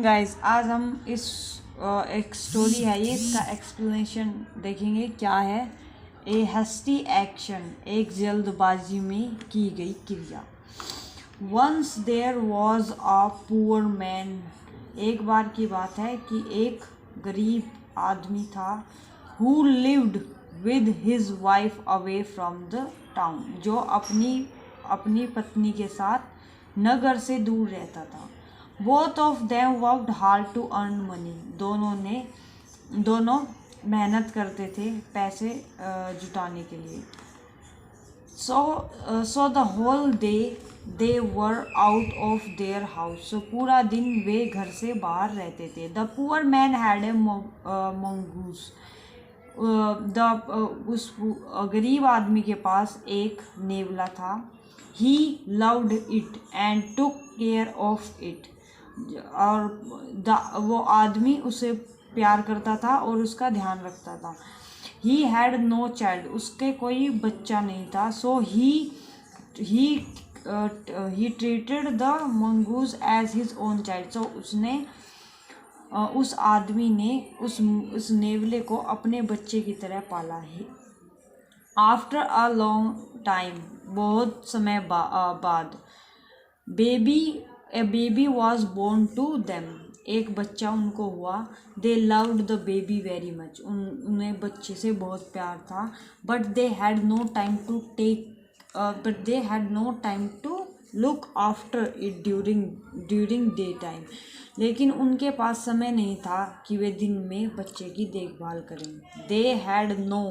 Guys आज हम इस एक स्टोरी है ये, इसका एक्सप्लेनेशन देखेंगे क्या है। ए हस्टी एक्शन, एक जल्दबाजी में की गई क्रिया। Once there was a poor man, एक बार की बात है कि एक गरीब आदमी था। Who lived with his wife away from the town, जो अपनी पत्नी के साथ नगर से दूर रहता था। Both of them worked hard to earn money, दोनों मेहनत करते थे पैसे जुटाने के लिए। So the whole day they were out of their house, so पूरा दिन वे घर से बाहर रहते थे। The poor man had a mongoose, उस गरीब आदमी के पास एक नेवला था। He loved it and took care of it, और वो आदमी उसे प्यार करता था और उसका ध्यान रखता था। ही हैड नो चाइल्ड, उसके कोई बच्चा नहीं था। So he treated the mongoose as his own child, so उस आदमी ने उस नेवले को अपने बच्चे की तरह पाला है। आफ्टर अ लॉन्ग टाइम, बहुत समय बाद, a baby was born to them, एक बच्चा उनको हुआ। They loved the baby very much, उन्हें बच्चे से बहुत प्यार था। But they had no time to look after it during day time, लेकिन उनके पास समय नहीं था कि वे दिन में बच्चे की देखभाल करें। They had no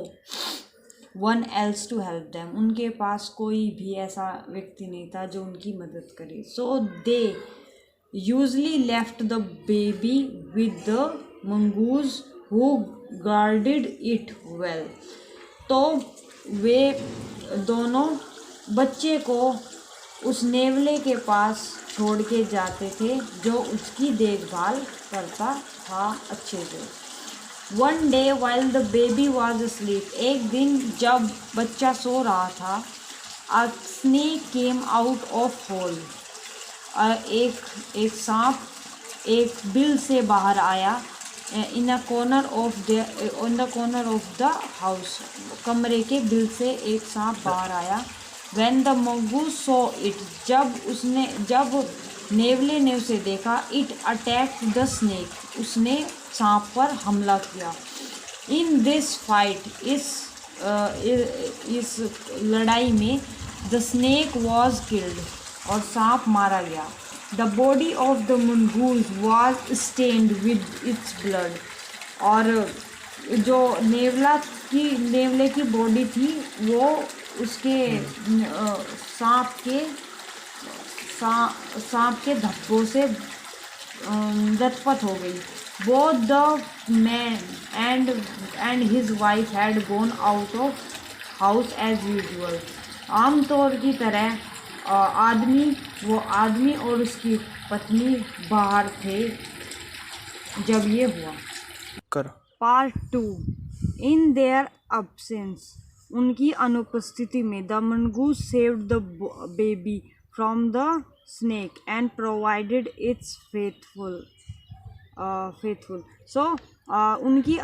one else to help them, उनके पास कोई भी ऐसा व्यक्ति नहीं था जो उनकी मदद करे। So they usually left the baby with the mongoose who guarded it well, तो वे दोनों बच्चे को उस नेवले के पास छोड़ के जाते थे जो उसकी देखभाल करता था अच्छे से। One day while the baby was asleep, एक दिन जब बच्चा सो रहा था, a snake came out of hole, एक सांप एक बिल से बाहर आया। In the corner of the house, कमरे के बिल से एक सांप बाहर आया। When the mongoose saw it, जब नेवले ने उसे देखा, it attacked the snake, उसने सांप पर हमला किया। In this fight, इस लड़ाई में the snake was killed, और सांप मारा गया। The body of the mongoose was stained with its blood, और जो नेवले की बॉडी थी वो उसके सांप के धब्बों से लथपथ हो गई। Both the man and his wife had gone out of house as usual, आमतौर की तरह आदमी और उसकी पत्नी बाहर थे जब ये हुआ। पार्ट 2, इन देयर अब्सेंस, उनकी अनुपस्थिति में, the mongoose saved the baby from the snake and provided its faithful. So उनकी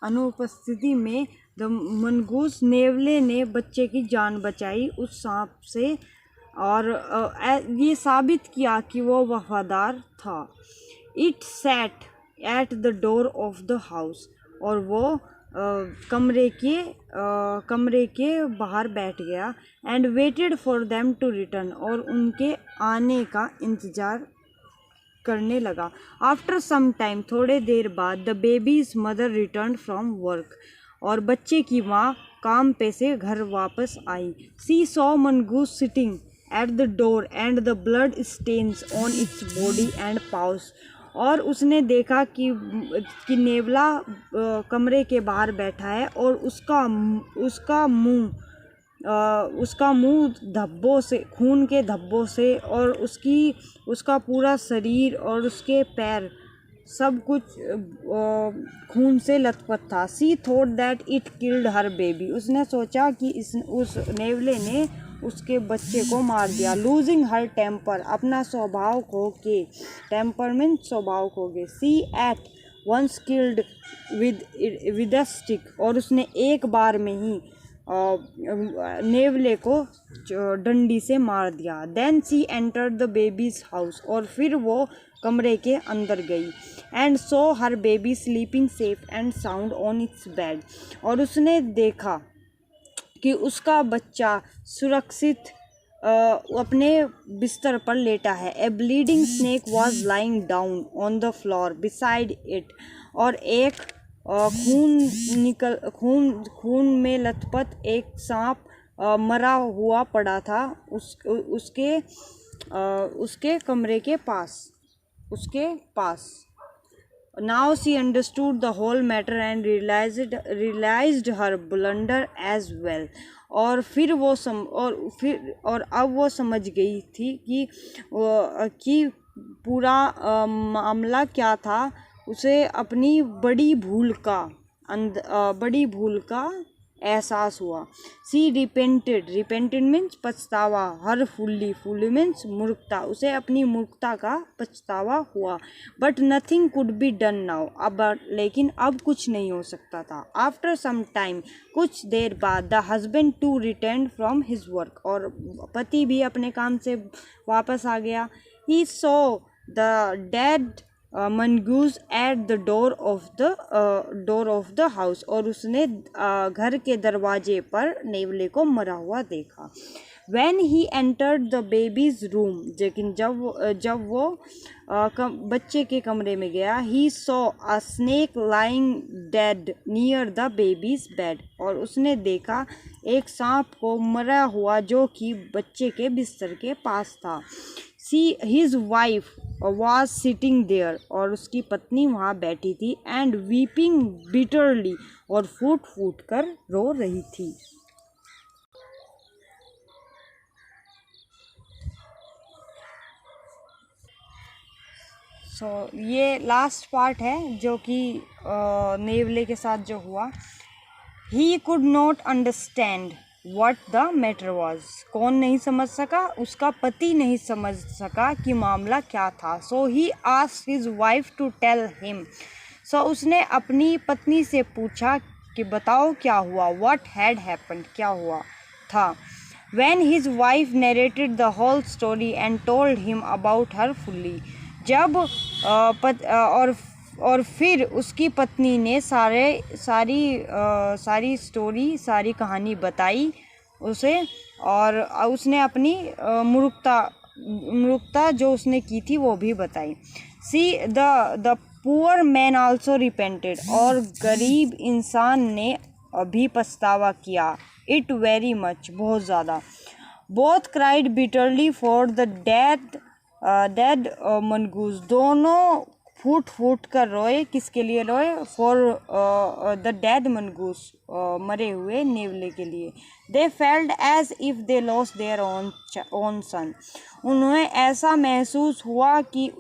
अनुपस्थिति में द मंगूस, नेवले ने बच्चे की जान बचाई उस सांप से, और ये साबित किया कि वो वफादार था। It sat at the door of the house, और वो कमरे के बाहर बैठ गया। And waited for them to return, और उनके आने का इंतज़ार करने लगा। आफ्टर सम टाइम, थोड़े देर बाद, the baby's mother return from work, और बच्चे की माँ काम पे से घर वापस आई। She saw mongoose sitting at the door and the blood stains on its body and paws, और उसने देखा कि नेवला कमरे के बाहर बैठा है और उसका मुंह धब्बों से, खून के धब्बों से, और उसका पूरा शरीर और उसके पैर सब कुछ खून से लथपथ था। She thought that it killed her baby, उसने सोचा कि उस नेवले ने उसके बच्चे को मार दिया। लूजिंग हर टेम्पर, अपना स्वभाव खो के, टेम्परमेंट स्वभाव खो के। She at once killed with a stick, और उसने एक बार में ही नेवले को डंडी से मार दिया। Then she entered the baby's house, और फिर वो कमरे के अंदर गई। And saw her baby sleeping safe and sound on its bed, और उसने देखा कि उसका बच्चा सुरक्षित अपने बिस्तर पर लेटा है। A bleeding snake was lying down on the floor beside it, और एक खून में लथपथ एक सांप मरा हुआ पड़ा था उसके कमरे के पास, उसके पास। Now she understood the whole matter and realized her blunder as well. और अब वो समझ गई थी कि पूरा मामला क्या था। उसे अपनी बड़ी भूल का एहसास हुआ। सी रिपेंटेड मीन्स पछतावा। हर फुल्ली मीन्स मूर्खता, उसे अपनी मूर्खता का पछतावा हुआ। But nothing could be done now, लेकिन अब कुछ नहीं हो सकता था। आफ्टर सम टाइम, कुछ देर बाद, the husband too return from his work, और पति भी अपने काम से वापस आ गया। He saw the dead mongoose at the door of the house, और उसने घर के दरवाजे पर नेवले को मरा हुआ देखा। When he entered the baby's room, लेकिन जब वो बच्चे के कमरे में गया, he saw a snake lying dead near the baby's bed, और उसने देखा एक सांप को मरा हुआ जो कि बच्चे के बिस्तर के पास था। His wife was sitting there, और उसकी पत्नी वहाँ बैठी थी। and weeping bitterly, और फूट कर रो रही थी। ये लास्ट पार्ट है जो कि नेवले के साथ जो हुआ। He could not understand what the matter was, कौन नहीं समझ सका? उसका पति नहीं समझ सका कि मामला क्या था। So he asked his wife to tell him, so उसने अपनी पत्नी से पूछा कि बताओ क्या हुआ। व्हाट हैड हैपेंड, क्या हुआ था। When his wife narrated the whole story and told him about her fully, जब और फिर उसकी पत्नी ने सारी स्टोरी, सारी कहानी बताई उसे, और उसने अपनी मूर्खता जो उसने की थी वो भी बताई। See the poor man also repented, और गरीब इंसान ने भी पछतावा किया। इट वेरी मच, बहुत ज़्यादा। Both cried bitterly for the dead mongoose, दोनों फूट कर रोए। किसके लिए रोए? फॉर द डेड मनगूज, मरे हुए नेवले के लिए। They felt as if they lost their own son, उन्हें ऐसा महसूस हुआ कि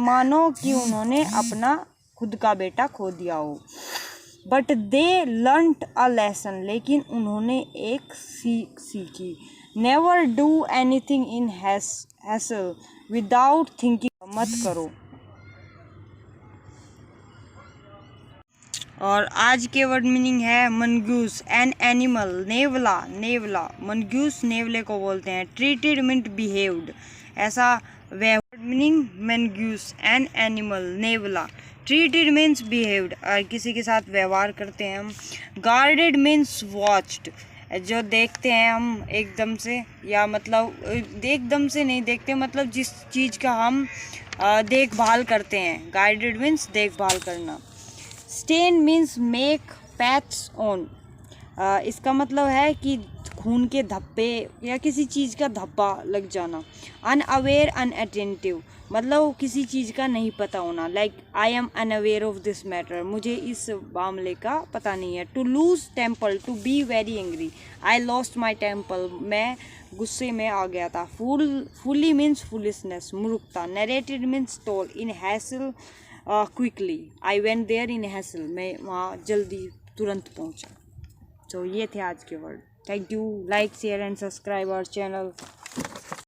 मानो कि उन्होंने अपना खुद का बेटा खो दिया हो। बट दे लर्नट अ लेसन, लेकिन उन्होंने एक सीख सीखी। Never do anything in hassle without thinking, मत करो। और आज के वर्ड मीनिंग है मनगूस एन एनिमल, नेवला मनगूस नेवले को बोलते हैं। ट्रीटेड मीन्स बिहेव्ड, ऐसा word meaning mongoose an animal नेवला। ट्रीटेड मीन्स बिहेव्ड, किसी के साथ व्यवहार करते हैं हम। गार्डेड मीन्स वॉच्ड, जो देखते हैं हम एकदम से, या मतलब एकदम से नहीं देखते, मतलब जिस चीज़ का हम देखभाल करते हैं। गाइडेड मीन्स देखभाल करना। Stain means make paths on, इसका मतलब है कि खून के धब्बे या किसी चीज़ का धब्बा लग जाना। अनअवेयर अनअटेंटिव, मतलब किसी चीज़ का नहीं पता होना। Like I am unaware of this matter, मुझे इस मामले का पता नहीं है। To lose temper, to be very angry. I lost my temper, मैं गुस्से में आ गया था। फुली मीन्स फुलिशनेस, मूर्खता। Narrated means told. In hassle quickly, I went there in hassle, मैं वहाँ जल्दी तुरंत पहुँचा। तो ये थे आज के word. Thank you. Like, share and subscribe our channel.